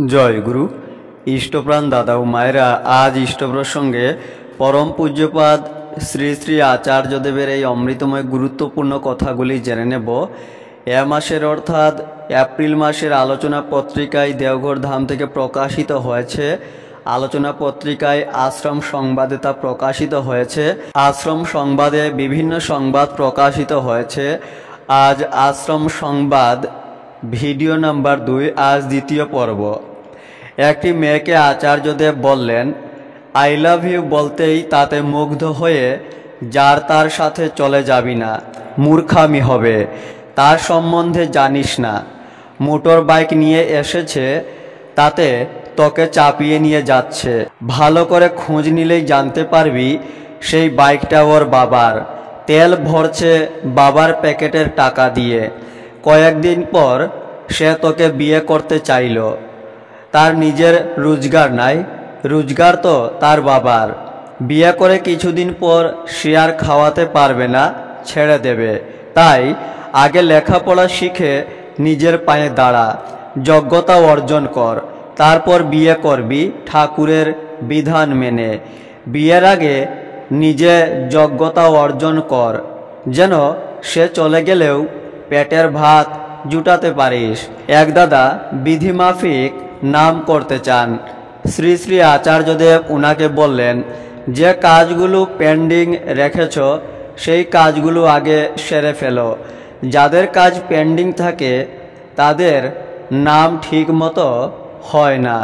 জয় গুরু। ইষ্টপ্রাণ দাদা ও মায়েরা, আজ ইষ্ট প্রসঙ্গে পরম পূজ্যপাদ শ্রী শ্রী আচার্যদেবের এই অমৃতময় গুরুত্বপূর্ণ কথাগুলি জেনে নেব। এ মাসের অর্থাৎ এপ্রিল মাসের আলোচনা পত্রিকায় দেওঘর ধাম থেকে প্রকাশিত হয়েছে। আলোচনা পত্রিকায় আশ্রম সংবাদে তা প্রকাশিত হয়েছে। আশ্রম সংবাদে বিভিন্ন সংবাদ প্রকাশিত হয়েছে। আজ আশ্রম সংবাদ ভিডিও নাম্বার 2, আজ দ্বিতীয় পর্ব। একটি মেয়েকে আচার্যদেব বললেন, আই লাভ ইউ বলতেই তাতে মুগ্ধ হয়ে যার তার সাথে চলে যাবি না, মূর্খামি হবে। তার সম্বন্ধে জানিস না, মোটর বাইক নিয়ে এসেছে, তাতে তোকে চাপিয়ে নিয়ে যাচ্ছে। ভালো করে খোঁজ নিলেই জানতে পারবি সেই বাইকটা ওর বাবার। তেল ভরছে বাবার প্যাকেটের টাকা দিয়ে। কয়েকদিন পর সে তোকে বিয়ে করতে চাইল। তার নিজের রোজগার নাই, রোজগার তো তার বাবার। বিয়ে করে কিছুদিন পর সে আর খাওয়াতে পারবে না, ছেড়ে দেবে। তাই আগে লেখাপড়া শিখে নিজের পায়ে দাঁড়া, যোগ্যতা অর্জন কর, তারপর বিয়ে করবি ঠাকুরের বিধান মেনে। বিয়ের আগে নিজে যোগ্যতা অর্জন কর, যেন সে চলে গেলেও পেটের ভাত জুটাতে পারিস। এক দাদা বিধিমাফিক নাম করতে চান। শ্রী শ্রী আচার্যদেব উনাকে বললেন, যে কাজগুলো পেন্ডিং রেখেছ সেই কাজগুলো আগে সেরে ফেলো। যাদের কাজ পেন্ডিং থাকে তাদের নাম ঠিক মতো হয় না।